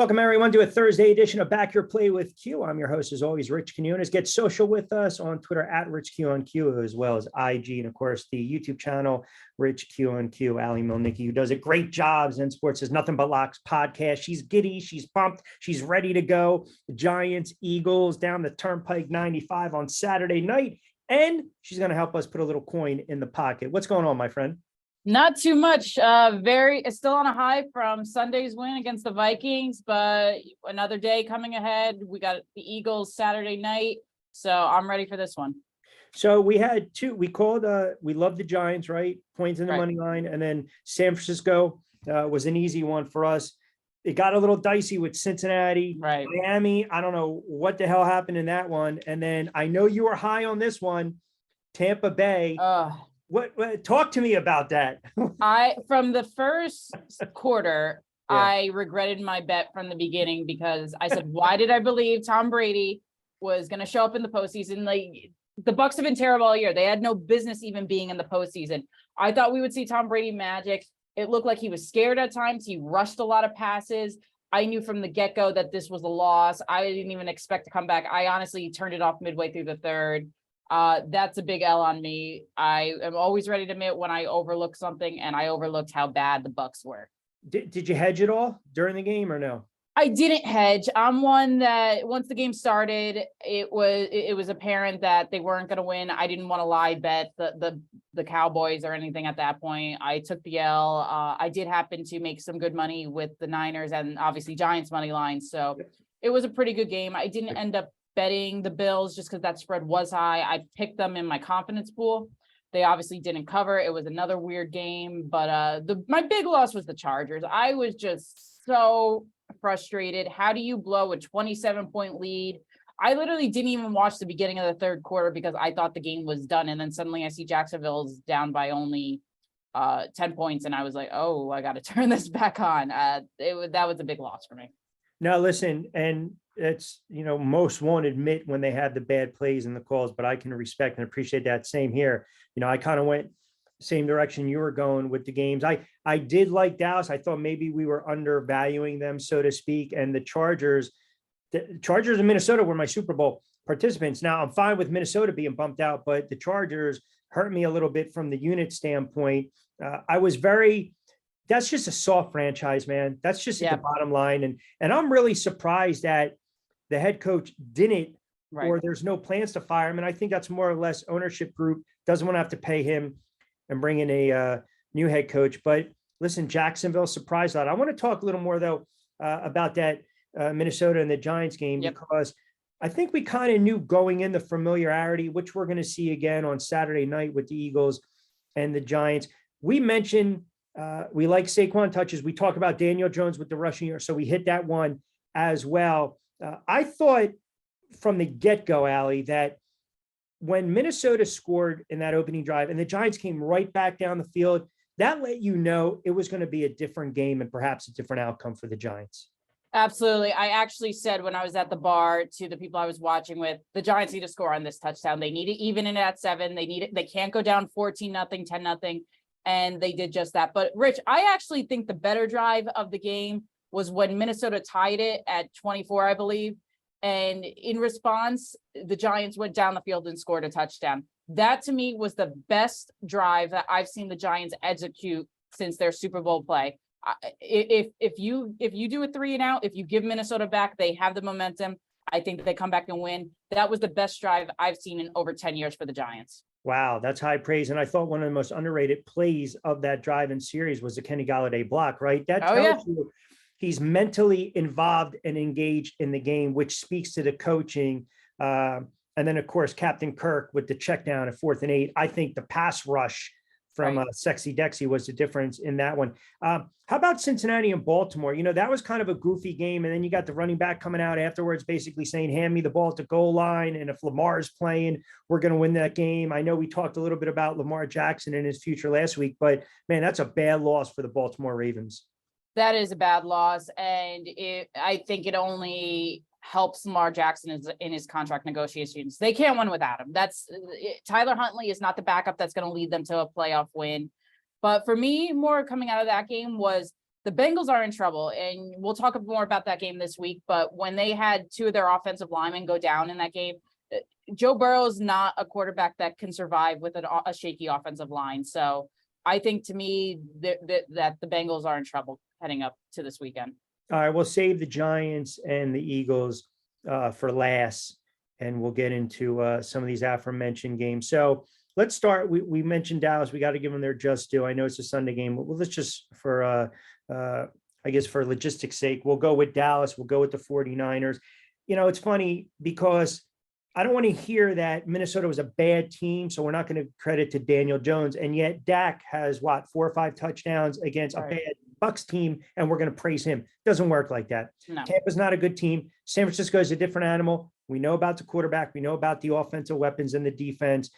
Welcome, everyone, to a Thursday edition of Back Your Play with Q. I'm your host, as always, Rich Quinones. Get social with us on Twitter at Rich Q on Q, as well as IG, and, of course, the YouTube channel, Rich Q on Q. Ally Miielnicki, who does a great job. Zensports is Nothing But Locks podcast. She's giddy. She's pumped. She's ready to go. The Giants, Eagles, down the Turnpike 95 on Saturday night. And she's going to help us put a little coin in the pocket. What's going on, my friend? Not too much. It's still on a high from Sunday's win against the Vikings, but another day coming ahead. We got the Eagles Saturday night, so I'm ready for this one. So we had two. We called. We love the Giants, right? Points in the money line, and then San Francisco was an easy one for us. It got a little dicey with Cincinnati, right? Miami. I don't know what the hell happened in that one. And then I know you were high on this one, Tampa Bay. What talk to me about that? From the first quarter, yeah. I regretted my bet from the beginning because I said, why did I believe Tom Brady was going to show up in the postseason? Like, the Bucs have been terrible all year. They had no business even being in the postseason. I thought we would see Tom Brady magic. It looked like he was scared at times. He rushed a lot of passes. I knew from the get-go that this was a loss. I didn't even expect to come back. I honestly turned it off midway through the third. That's a big L on me. I am always ready to admit when I overlook something, and I overlooked how bad the Bucs were. Did you hedge it all during the game or no? I didn't hedge. I'm one that once the game started, it was apparent that they weren't going to win. I didn't want to lie bet the Cowboys or anything at that point. I took the L. I did happen to make some good money with the Niners and obviously Giants money line. So it was a pretty good game. I didn't end up betting the Bills just because that spread was high. I picked them in my confidence pool. They obviously didn't cover. It was another weird game, but my big loss was the Chargers. I was just so frustrated. How do you blow a 27-point lead? I literally didn't even watch the beginning of the third quarter because I thought the game was done. And then suddenly I see Jacksonville's down by only 10 points. And I was like, oh, I got to turn this back on. That was a big loss for me. Now, listen, and it's, most won't admit when they have the bad plays and the calls, but I can respect and appreciate that. Same here. I kind of went same direction you were going with the games. I did like Dallas. I thought maybe we were undervaluing them, so to speak. And the Chargers and Minnesota were my Super Bowl participants. Now I'm fine with Minnesota being bumped out, but the Chargers hurt me a little bit from the unit standpoint. That's just a soft franchise, man. That's just the bottom line. And I'm really surprised that the head coach didn't, or there's no plans to fire him. And I think that's more or less ownership group doesn't want to have to pay him and bring in a new head coach. But listen, Jacksonville surprised that. I want to talk a little more, though, about that Minnesota and the Giants game, because I think we kind of knew going in the familiarity, which we're going to see again on Saturday night with the Eagles and the Giants. We mentioned we like Saquon touches. We talk about Daniel Jones with the rushing yards, so we hit that one as well. I thought from the get-go, Ally, that when Minnesota scored in that opening drive and the Giants came right back down the field, that let you know it was going to be a different game and perhaps a different outcome for the Giants. Absolutely. I actually said when I was at the bar to the people I was watching with, the Giants need to score on this touchdown. They need it even in at 7. They need it. They can't go down 14-0, 10-0. And they did just that. But Rich, I actually think the better drive of the game was when Minnesota tied it at 24, I believe. And in response, the Giants went down the field and scored a touchdown. That to me was the best drive that I've seen the Giants execute since their Super Bowl play. If you do a 3 and out, if you give Minnesota back, they have the momentum. I think they come back and win. That was the best drive I've seen in over 10 years for the Giants. Wow, that's high praise. And I thought one of the most underrated plays of that drive in series was the Kenny Golladay block, right? That tells you he's mentally involved and engaged in the game, which speaks to the coaching. And then, of course, Captain Kirk with the check down at 4th and 8. I think the pass rush from Sexy Dexy was the difference in that one. How about Cincinnati and Baltimore? That was kind of a goofy game. And then you got the running back coming out afterwards, basically saying, hand me the ball at the goal line. And if Lamar's playing, we're going to win that game. I know we talked a little bit about Lamar Jackson and his future last week, but man, that's a bad loss for the Baltimore Ravens. That is a bad loss. And I think it only helps Lamar Jackson in his contract negotiations. They can't win without him. Tyler Huntley is not the backup that's going to lead them to a playoff win. But for me, more coming out of that game was the Bengals are in trouble, and we'll talk more about that game this week. But when they had two of their offensive linemen go down in that game, Joe Burrow is not a quarterback that can survive with a shaky offensive line. So I think, to me, that the Bengals are in trouble heading up to this weekend. All right, we'll save the Giants and the Eagles for last, and we'll get into some of these aforementioned games. So let's start. We mentioned Dallas. We got to give them their just due. I know it's a Sunday game. Well, let's just, for I guess for logistics sake, we'll go with Dallas. We'll go with the 49ers. It's funny because I don't want to hear that Minnesota was a bad team, so we're not going to credit to Daniel Jones. And yet Dak has 4 or 5 touchdowns against a bad Bucs team, and we're going to praise him. Doesn't work like that. No. Tampa's not a good team. San Francisco is a different animal. We know about the quarterback. We know about the offensive weapons and the defense.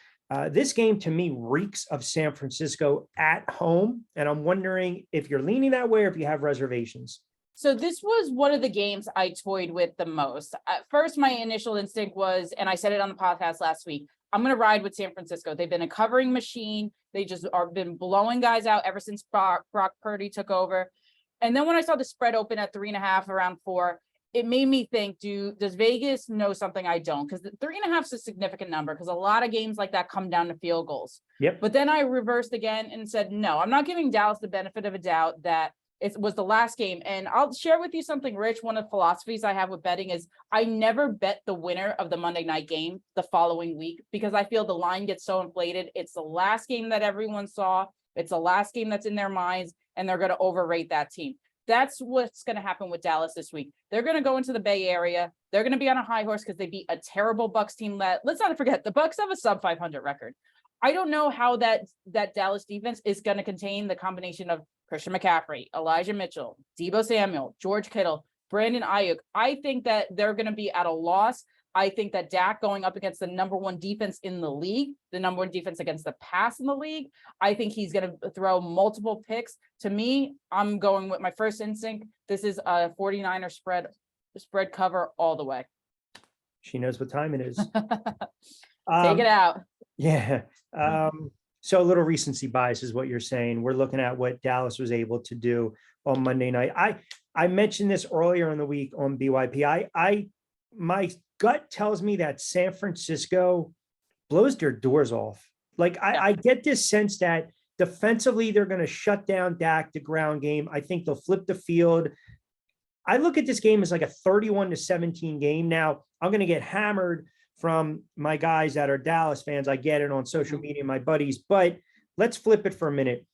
This game, to me, reeks of San Francisco at home. And I'm wondering if you're leaning that way or if you have reservations. So this was one of the games I toyed with the most. At first, my initial instinct was, and I said it on the podcast last week, I'm going to ride with San Francisco. They've been a covering machine. They just been blowing guys out ever since Brock Purdy took over. And then when I saw the spread open at 3.5, around 4, it made me think, does Vegas know something I don't? Because 3.5 is a significant number, because a lot of games like that come down to field goals. Yep. But then I reversed again and said, no, I'm not giving Dallas the benefit of a doubt that it was the last game. And I'll share with you something, Rich. One of the philosophies I have with betting is I never bet the winner of the Monday night game the following week, because I feel the line gets so inflated. It's the last game that everyone saw. It's the last game that's in their minds, and they're going to overrate that team. That's what's going to happen with Dallas this week. They're going to go into the Bay Area. They're going to be on a high horse because they beat a terrible Bucs team. Let's not forget, the Bucs have a sub 500 record. I don't know how that Dallas defense is going to contain the combination of Christian McCaffrey, Elijah Mitchell, Deebo Samuel, George Kittle, Brandon Ayuk. I think that they're going to be at a loss. I think that Dak going up against the number 1 defense in the league, the number 1 defense against the pass in the league, I think he's going to throw multiple picks. To me, I'm going with my first instinct. This is a 49er spread cover all the way. She knows what time it is. Take it out. Yeah. So a little recency bias is what you're saying. We're looking at what Dallas was able to do on Monday night. I mentioned this earlier in the week on BYP. My gut tells me that San Francisco blows their doors off. I get this sense that defensively they're going to shut down Dak, the ground game. I think they'll flip the field. I look at this game as like a 31-17 game. Now I'm going to get hammered from my guys that are Dallas fans. I get it on social media, my buddies, but let's flip it for a minute.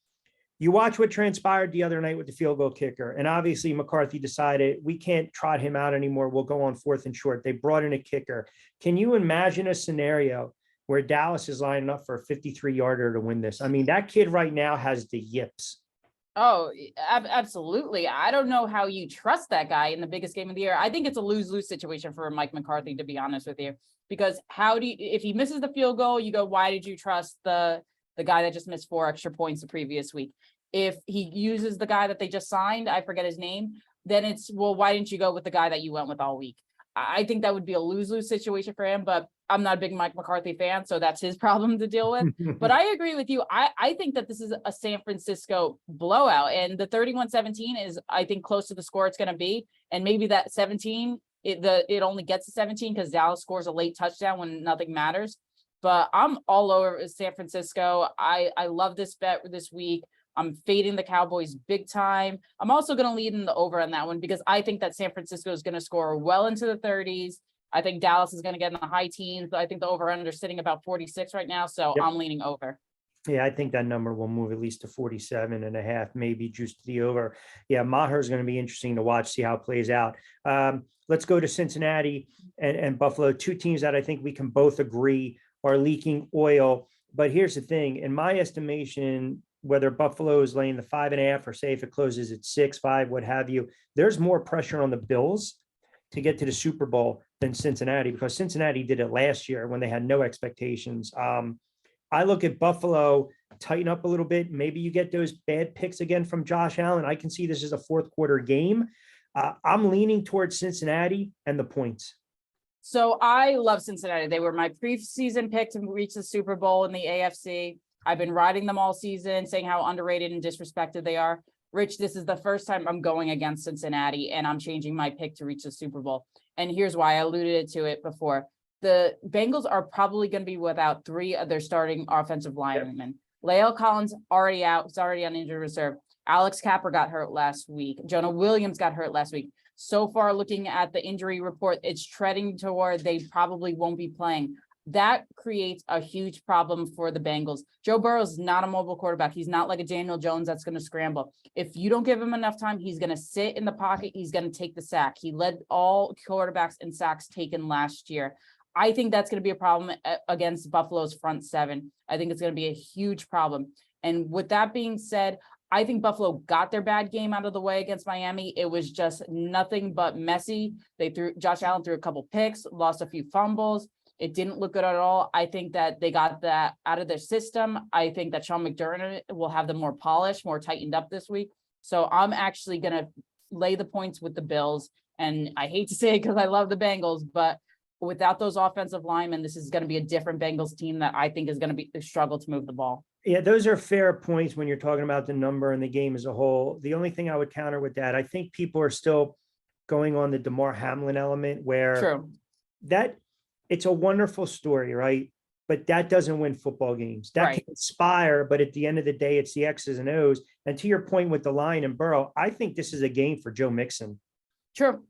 You watch what transpired the other night with the field goal kicker. And obviously McCarthy decided we can't trot him out anymore. We'll go on 4th and short. They brought in a kicker. Can you imagine a scenario where Dallas is lining up for a 53-yarder to win this? I mean, that kid right now has the yips. Oh, absolutely. I don't know how you trust that guy in the biggest game of the year. I think it's a lose-lose situation for Mike McCarthy, to be honest with you, because if he misses the field goal, you go, why did you trust the guy that just missed 4 extra points the previous week? If he uses the guy that they just signed, I forget his name, then it's, well, why didn't you go with the guy that you went with all week? I think that would be a lose-lose situation for him, but I'm not a big Mike McCarthy fan, so that's his problem to deal with. But I agree with you. I think that this is a San Francisco blowout, and the 31-17 is, I think, close to the score it's going to be. And maybe that 17, it only gets to 17 because Dallas scores a late touchdown when nothing matters. But I'm all over San Francisco. I love this bet this week. I'm fading the Cowboys big time. I'm also going to lead in the over on that one because I think that San Francisco is going to score well into the 30s. I think Dallas is going to get in the high teens. I think the over-under is sitting about 46 right now, so yep. I'm leaning over. Yeah, I think that number will move at least to 47.5, maybe juice to the over. Yeah, Maher is going to be interesting to watch, see how it plays out. Let's go to Cincinnati and Buffalo, 2 teams that I think we can both agree are leaking oil. But here's the thing. In my estimation, whether Buffalo is laying the 5.5 or say if it closes at 6, 5, what have you, there's more pressure on the Bills to get to the Super Bowl than Cincinnati, because Cincinnati did it last year when they had no expectations. I look at Buffalo, tighten up a little bit. Maybe you get those bad picks again from Josh Allen. I can see this as a 4th quarter game. I'm leaning towards Cincinnati and the points. So I love Cincinnati. They were my preseason pick to reach the Super Bowl in the AFC. I've been riding them all season, saying how underrated and disrespected they are. Rich, this is the first time I'm going against Cincinnati, and I'm changing my pick to reach the Super Bowl. And here's why. I alluded to it before. The Bengals are probably going to be without 3 of their starting offensive linemen. Lael Collins already out. He's already on injured reserve. Alex Capper got hurt last week. Jonah Williams got hurt last week. So far, looking at the injury report, it's treading toward they probably won't be playing. That creates a huge problem for the Bengals. Joe Burrow is not a mobile quarterback. He's not like a Daniel Jones that's going to scramble. If you don't give him enough time, he's going to sit in the pocket. He's going to take the sack. He led all quarterbacks in sacks taken last year. I think that's going to be a problem against Buffalo's front 7. I think it's going to be a huge problem. And with that being said, I think Buffalo got their bad game out of the way against Miami. It was just nothing but messy. Josh Allen threw a couple picks, lost a few fumbles. It didn't look good at all. I think that they got that out of their system. I think that Sean McDermott will have them more polished, more tightened up this week. So I'm actually going to lay the points with the Bills. And I hate to say it because I love the Bengals, but without those offensive linemen, this is going to be a different Bengals team that I think is going to be a struggle to move the ball. Yeah, those are fair points when you're talking about the number and the game as a whole. The only thing I would counter with that, I think people are still going on the DeMar Hamlin element where True. that it's a wonderful story, right? But that doesn't win football games. That can inspire, but at the end of the day, it's the X's and O's. And to your point with the line and Burrow, I think this is a game for Joe Mixon. True.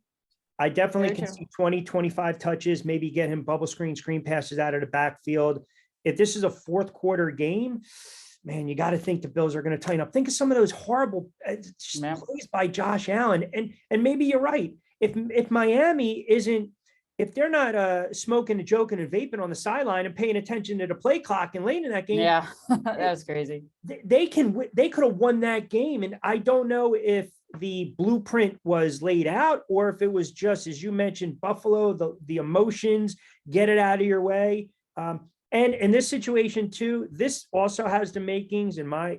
I definitely can see 20, 25 touches, maybe get him bubble screen passes out of the backfield. If this is a 4th quarter game, man, you got to think the Bills are going to tighten up. Think of some of those horrible plays by Josh Allen. And maybe you're right. If Miami isn't, if they're not smoking and joking and vaping on the sideline and paying attention to the play clock and late in that game, yeah, that was crazy. They could have won that game. And I don't know if the blueprint was laid out or if it was just, as you mentioned, Buffalo, the emotions, get it out of your way. And in this situation too, this also has the makings, in my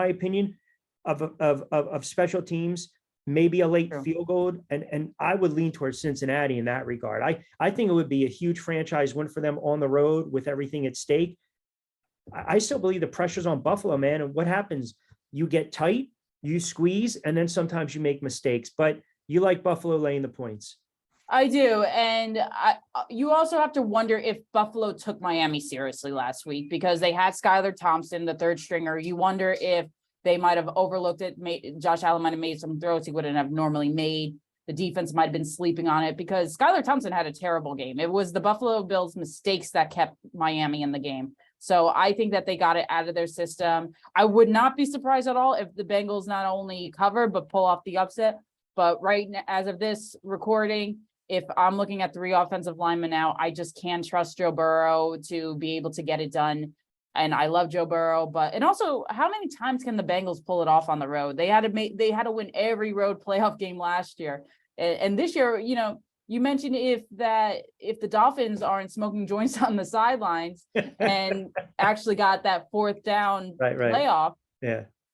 opinion, of special teams. Maybe a late field goal, and I would lean towards Cincinnati in that regard. I think it would be a huge franchise win for them on the road with everything at stake. I still believe the pressure's on Buffalo, man. And what happens? You get tight, you squeeze, and then sometimes you make mistakes. But you like Buffalo laying the points. I do. And you also have to wonder if Buffalo took Miami seriously last week because they had Skylar Thompson, the 3rd stringer. You wonder if they might have overlooked it. Josh Allen might have made some throws he wouldn't have normally made. The defense might have been sleeping on it because Skylar Thompson had a terrible game. It was the Buffalo Bills' mistakes that kept Miami in the game. So I think that they got it out of their system. I would not be surprised at all if the Bengals not only cover, but pull off the upset. But right now, as of this recording, if I'm looking at 3 offensive linemen now, I just can't trust Joe Burrow to be able to get it done. And I love Joe Burrow, and also how many times can the Bengals pull it off on the road? They had to win every road playoff game last year. And this year, you mentioned if the Dolphins aren't smoking joints on the sidelines and actually got that 4th down playoff,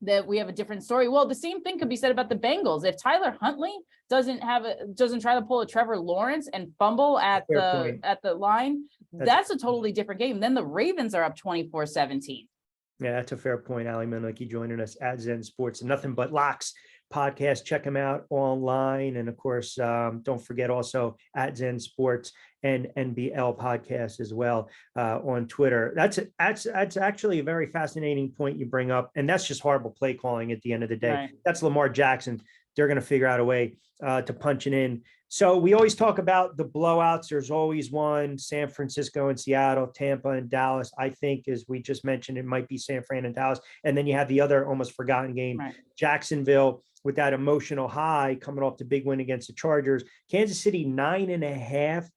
that we have a different story. Well, the same thing could be said about the Bengals. If Tyler Huntley doesn't try to pull a Trevor Lawrence and fumble at the line, that's a totally different game. Then the Ravens are up 24-17. Yeah, that's a fair point. Ally Miielnicki joining us at Zensports, Nothing But Locks podcast. Check him out online. And of course, don't forget also at Zensports and NBL podcast as well on Twitter. That's actually a very fascinating point you bring up. And that's just horrible play calling at the end of the day. Right. That's Lamar Jackson. They're going to figure out a way to punch it in. So we always talk about the blowouts. There's always one: San Francisco and Seattle, Tampa and Dallas. I think, as we just mentioned, it might be San Fran and Dallas. And then you have the other almost forgotten game, Jacksonville, with that emotional high coming off the big win against the Chargers. Kansas City 9.5.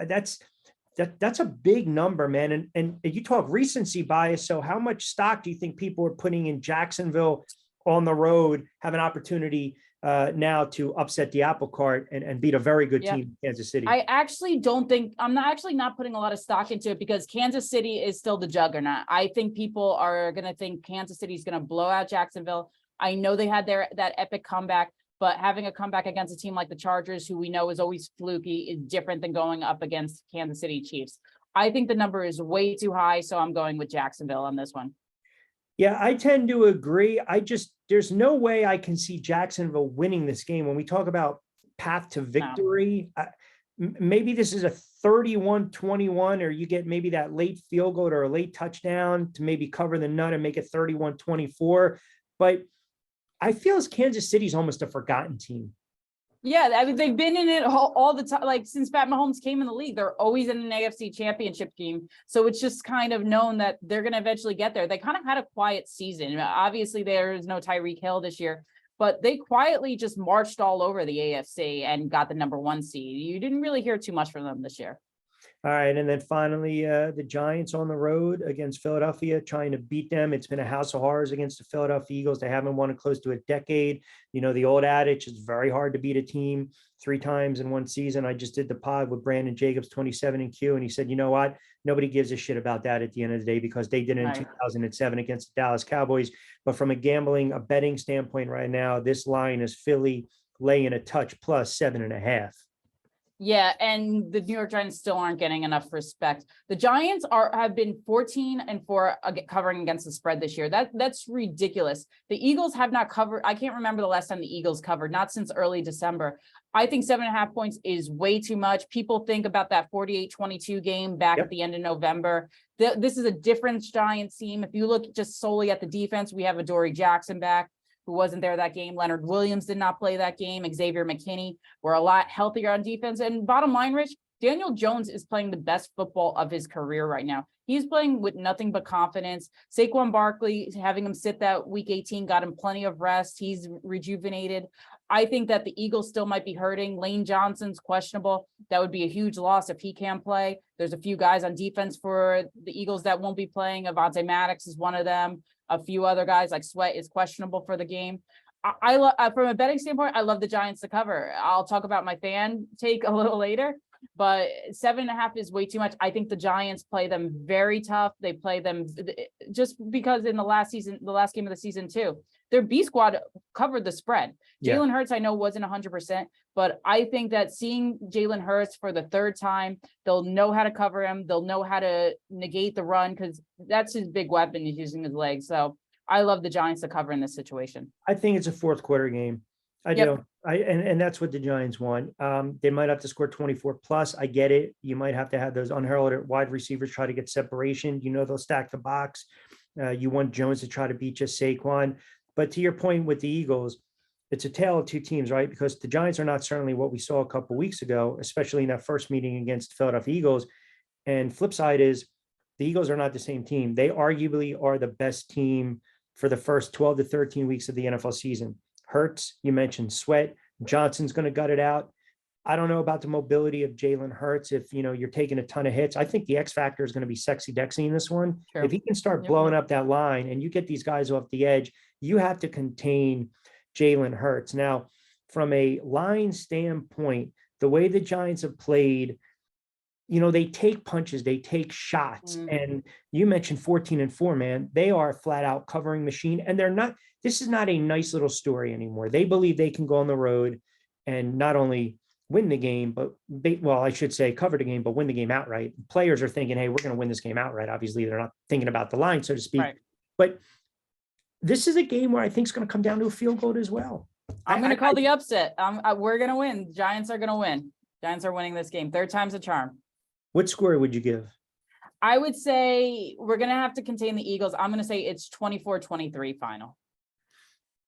That's a big number, man. And you talk recency bias. So how much stock do you think people are putting in Jacksonville on the road, have an opportunity now to upset the apple cart and beat a very good team, Kansas City? I actually don't think I'm not putting a lot of stock into it because Kansas City is still the juggernaut. I think people are going to think Kansas City is going to blow out Jacksonville. I know they had that epic comeback, but having a comeback against a team like the Chargers, who we know is always fluky, is different than going up against Kansas City Chiefs. I think the number is way too high, so I'm going with Jacksonville on this one. Yeah, I tend to agree. There's no way I can see Jacksonville winning this game. When we talk about path to No. victory, maybe this is a 31-21, or you get maybe that late field goal or a late touchdown to maybe cover the nut and make it 31-24. But I feel as Kansas City's almost a forgotten team. Yeah, I mean, they've been in it all the time. Like since Pat Mahomes came in the league, they're always in an AFC championship game. So it's just kind of known that they're going to eventually get there. They kind of had a quiet season. Obviously, there is no Tyreek Hill this year, but they quietly just marched all over the AFC and got the #1 seed. You didn't really hear too much from them this year. All right. And then finally, the Giants on the road against Philadelphia, trying to beat them. It's been a house of horrors against the Philadelphia Eagles. They haven't won in close to a decade. You know, the old adage, it's very hard to beat a team 3 times in one season. I just did the pod with Brandon Jacobs, 27 and Q, and he said, you know what? Nobody gives a shit about that at the end of the day, because they did it in 2007 against the Dallas Cowboys. But from a betting standpoint right now, this line is Philly laying a touch plus 7.5. Yeah, and the New York Giants still aren't getting enough respect. The Giants have been 14-4 covering against the spread this year. That's ridiculous. The Eagles have not covered. I can't remember the last time the Eagles covered, not since early December. I think 7.5 points is way too much. People think about that 48-22 game back at the end of November. This is a different Giants team. If you look just solely at the defense, we have Adoree Jackson back, who wasn't there that game. Leonard Williams did not play that game. Xavier McKinney were a lot healthier on defense. And bottom line, Rich, Daniel Jones is playing the best football of his career right now. He's playing with nothing but confidence. Saquon Barkley, having him sit that week 18, got him plenty of rest. He's rejuvenated. I think that the Eagles still might be hurting. Lane Johnson's questionable. That would be a huge loss if he can't play. There's a few guys on defense for the Eagles that won't be playing. Avonte Maddox is one of them. A few other guys like Sweat is questionable for the game. I love, from a betting standpoint, I love the Giants to cover. I'll talk about my fan take a little later, but 7.5 is way too much. I think the Giants play them very tough. They play them just because in the last season, the last game of the season too, their B squad covered the spread. Jalen Hurts, I know, wasn't 100%, but I think that seeing Jalen Hurts for the 3rd time, they'll know how to cover him. They'll know how to negate the run, because that's his big weapon. He's using his legs. So I love the Giants to cover in this situation. I think it's a 4th quarter game. I do. And that's what the Giants want. They might have to score 24 plus. I get it. You might have to have those unheralded wide receivers try to get separation. You know, they'll stack the box. You want Jones to try to beat just Saquon. But to your point with the Eagles, it's a tale of 2 teams, right? Because the Giants are not certainly what we saw a couple of weeks ago, especially in that first meeting against Philadelphia Eagles. And flip side is the Eagles are not the same team. They arguably are the best team for the first 12 to 13 weeks of the NFL season. Hurts, you mentioned Sweat. Johnson's going to gut it out. I don't know about the mobility of Jalen Hurts. If, you know, you're taking a ton of hits, I think the X factor is going to be Sexy Dexy in this one. Sure. If he can start blowing up that line and you get these guys off the edge, you have to contain Jalen Hurts. Now, from a line standpoint, the way the Giants have played, you know, they take punches, they take shots. And you mentioned 14-4, man. They are a flat out covering machine. And they're not, this is not a nice little story anymore. They believe they can go on the road and not only win the game, but I should say cover the game, but win the game outright. Players are thinking, hey, we're going to win this game outright. Obviously, they're not thinking about the line, so to speak. Right. But this is a game where I think it's going to come down to a field goal as well. I'm going to call the upset. We're going to win. Giants are going to win. Giants are winning this game. 3rd time's a charm. What score would you give? I would say we're going to have to contain the Eagles. I'm going to say it's 24-23 final.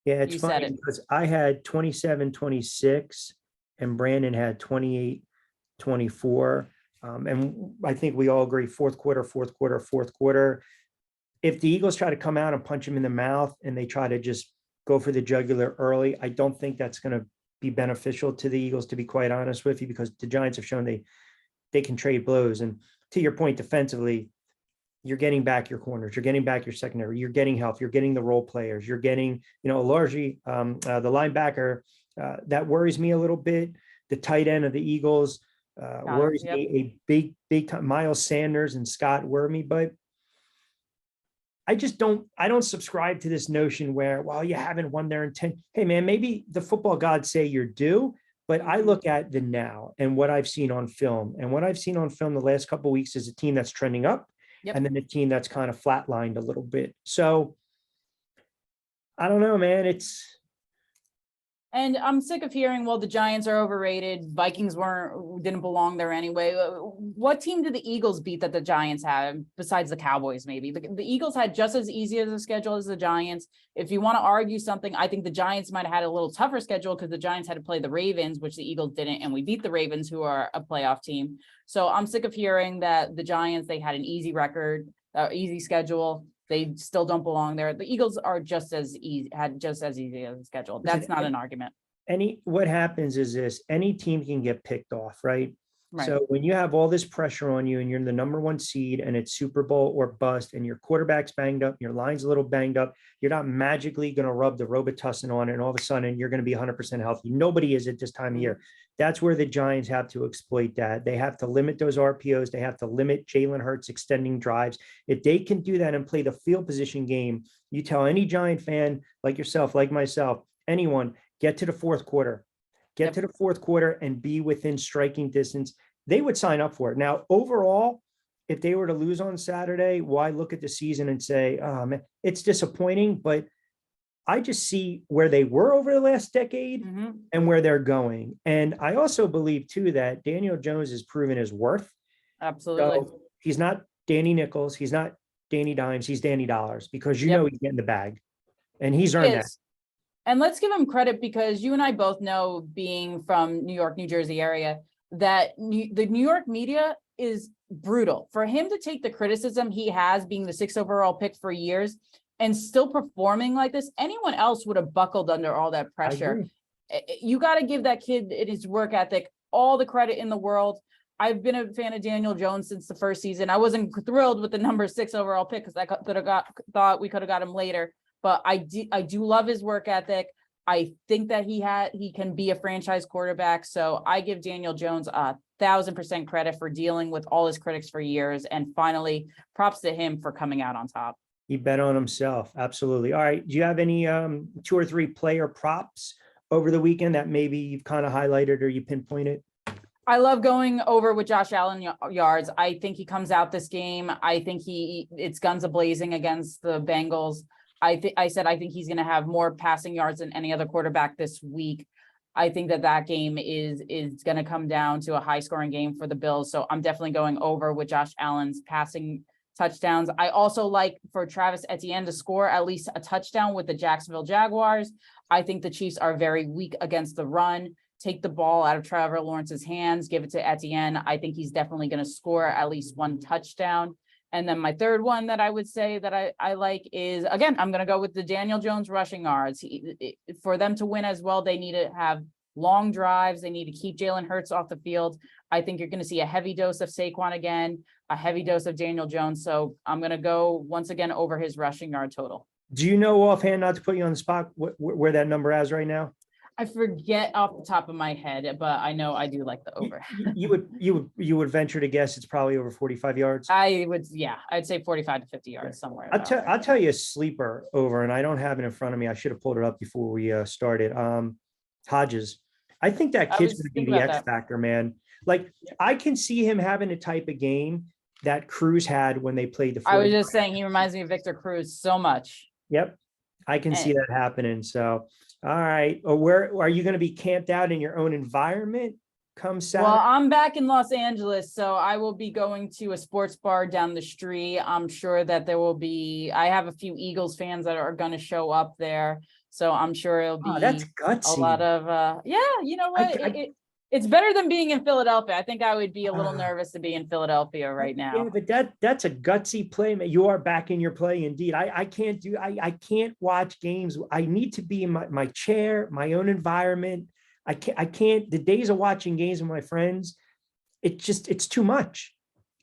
Yeah, it's funny because I had 27-26 and Brandon had 28-24. And I think we all agree 4th quarter. If the Eagles try to come out and punch him in the mouth and they try to just go for the jugular early, I don't think that's going to be beneficial to the Eagles, to be quite honest with you, because the Giants have shown they can trade blows. And to your point, defensively, you're getting back your corners, you're getting back your secondary, you're getting help, you're getting the role players, you're getting, you know, largely the linebacker that worries me a little bit. The tight end of the Eagles worries me a big time. Miles Sanders and Scott worry me, but I don't subscribe to this notion where, well, you haven't won their intent. Hey man, maybe the football gods say you're due, but I look at the now and what I've seen on film. And what I've seen on film the last couple of weeks is a team that's trending up and then a team that's kind of flatlined a little bit. So I don't know, man. And I'm sick of hearing, well, the Giants are overrated. Vikings didn't belong there anyway. What team did the Eagles beat that the Giants have besides the Cowboys? Maybe the Eagles had just as easy as a schedule as the Giants. If you want to argue something, I think the Giants might have had a little tougher schedule because the Giants had to play the Ravens, which the Eagles didn't, and we beat the Ravens, who are a playoff team. So I'm sick of hearing that the Giants, they had an easy record, easy schedule. They still don't belong there. The Eagles are just as easy as a schedule. That's not an argument. What happens is this: any team can get picked off, right? Right. So when you have all this pressure on you and you're in the number 1 seed and it's Super Bowl or bust and your quarterback's banged up, your line's a little banged up, you're not magically going to rub the Robitussin on it and all of a sudden you're going to be 100% healthy. Nobody is at this time of year. That's where the Giants have to exploit that. They have to limit those RPOs. They have to limit Jalen Hurts extending drives. If they can do that and play the field position game, you tell any Giant fan like yourself, like myself, anyone, get to the fourth quarter. Get to the fourth quarter and be within striking distance. They would sign up for it. Now, overall, if they were to lose on Saturday, why look at the season and say, oh, man, it's disappointing, but I just see where they were over the last decade and where they're going. And I also believe, too, that Daniel Jones has proven his worth. Absolutely. So he's not Danny Nichols. He's not Danny Dimes. He's Danny Dollars because you know he's getting the bag and he's earned that. And let's give him credit because you and I both know, being from New York, New Jersey area, that the New York media is brutal. For him to take the criticism he has, being the 6th overall pick for years and still performing like this, anyone else would have buckled under all that pressure. You got to give that kid and his work ethic all the credit in the world. I've been a fan of Daniel Jones since the first season. I wasn't thrilled with the number 6 overall pick because I thought we could have got him later. But I do love his work ethic. I think that he can be a franchise quarterback. So I give Daniel Jones 1,000% credit for dealing with all his critics for years. And finally, props to him for coming out on top. He bet on himself. Absolutely. All right. Do you have any 2 or 3 player props over the weekend that maybe you've kind of highlighted or you pinpointed? I love going over with Josh Allen yards. I think he comes out this game. I think it's guns a-blazing against the Bengals. I think he's going to have more passing yards than any other quarterback this week. I think that game is going to come down to a high scoring game for the Bills. So I'm definitely going over with Josh Allen's passing touchdowns. I also like for Travis Etienne to score at least a touchdown with the Jacksonville Jaguars. I think the Chiefs are very weak against the run. Take the ball out of Trevor Lawrence's hands, give it to Etienne. I think he's definitely going to score at least 1 touchdown. And then my third one that I would say that I like is, again, I'm going to go with the Daniel Jones rushing yards. For them to win as well, they need to have long drives. They need to keep Jalen Hurts off the field. I think you're going to see a heavy dose of Saquon again, a heavy dose of Daniel Jones. So I'm going to go once again over his rushing yard total. Do you know offhand, not to put you on the spot, where that number is right now? I forget off the top of my head, but I know I do like the over. You would venture to guess it's probably over 45 yards. I'd say 45 to 50 yards somewhere. I'll tell you a sleeper over, and I don't have it in front of me. I should have pulled it up before we started. Hodges. I think that kid's going to be the X factor, man. Like I can see him having a type of game that Cruz had when they played the. I was just saying he reminds me of Victor Cruz so much. Yep, I can see that happening. So. All right. Where are you going to be camped out in your own environment come Saturday? Well, I'm back in Los Angeles, so I will be going to a sports bar down the street. I'm sure that I have a few Eagles fans that are going to show up there. So I'm sure it'll be that's gutsy. A lot of, you know what? It's better than being in Philadelphia. I think I would be a little nervous to be in Philadelphia right now. Yeah, but that's a gutsy play. You are back in your play indeed. I can't watch games. I need to be in my chair, my own environment. I can't, the days of watching games with my friends, it's too much.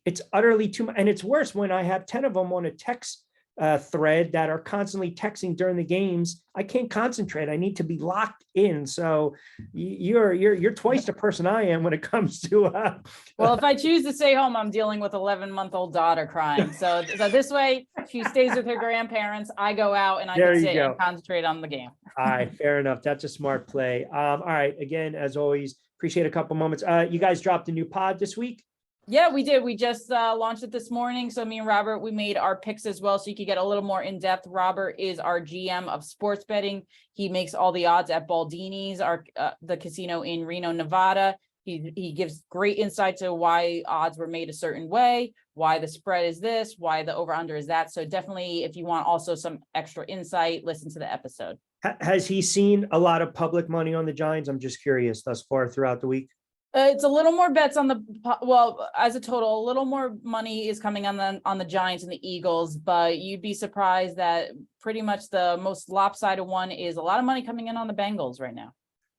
It's utterly too much. And it's worse when I have 10 of them on a text thread that are constantly texting during the games. I can't concentrate. I need to be locked in. So you're twice the person I am when it comes to. Well, if I choose to stay home, I'm dealing with 11-month-old daughter crying. So this way, she stays with her grandparents. I go out and I can sit and concentrate on the game. All right, fair enough. That's a smart play. All right, again, as always, appreciate a couple moments. You guys dropped a new pod this week. Yeah, we did. We just launched it this morning. So me and Robert, we made our picks as well. So you could get a little more in depth. Robert is our GM of sports betting. He makes all the odds at Baldini's, the casino in Reno, Nevada. He gives great insight to why odds were made a certain way, why the spread is this, why the over under is that. So definitely, if you want also some extra insight, listen to the episode. Has he seen a lot of public money on the Giants? I'm just curious thus far throughout the week. It's a little more bets on as a total, a little more money is coming on the Giants and the Eagles, but you'd be surprised that pretty much the most lopsided one is a lot of money coming in on the Bengals right now.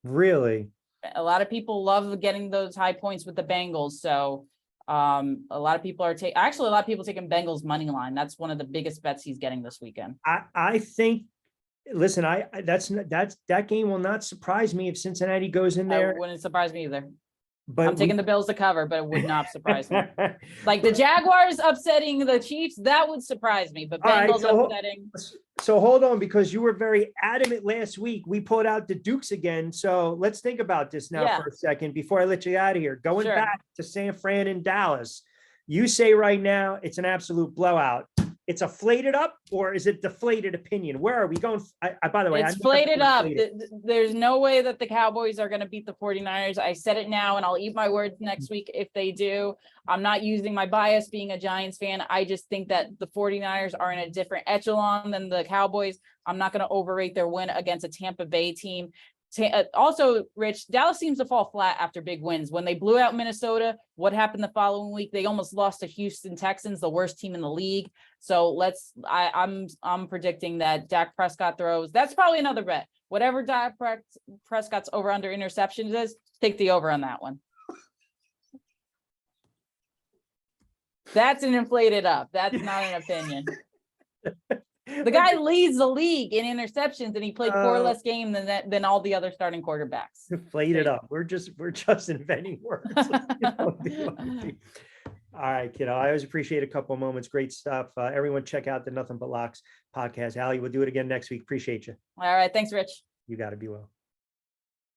Really? A lot of people love getting those high points with the Bengals. So a lot of people are taking Bengals money line. That's one of the biggest bets he's getting this weekend. I think, listen, that game will not surprise me if Cincinnati goes in there. It wouldn't surprise me either. But I'm taking the Bills to cover, but it would not surprise me. Like the Jaguars upsetting the Chiefs, that would surprise me. But Bengals upsetting. So hold on, because you were very adamant last week. We pulled out the Dukes again. So let's think about this now for a second before I let you out of here. Going back to San Fran and Dallas, you say right now it's an absolute blowout. It's a flated up, or is it deflated opinion? Where are we going? By the way, it's flated up. There's no way that the Cowboys are going to beat the 49ers. I said it now, and I'll eat my words next week if they do. I'm not using my bias being a Giants fan. I just think that the 49ers are in a different echelon than the Cowboys. I'm not going to overrate their win against a Tampa Bay team. Also, Rich, Dallas seems to fall flat after big wins. When they blew out Minnesota, what happened the following week? They almost lost to Houston Texans, the worst team in the league. So I'm predicting that Dak Prescott throws. That's probably another bet. Whatever Dak Prescott's over under interceptions is, take the over on that one. That's an inflated up. That's not an opinion. The guy leads the league in interceptions, and he played 4 less games than all the other starting quarterbacks. Inflated up. We're just inventing words. All right, kiddo. I always appreciate a couple of moments. Great stuff. Everyone check out the Nothing But Locks podcast. Ally, we'll do it again next week. Appreciate you. All right. Thanks, Rich. You got to be well.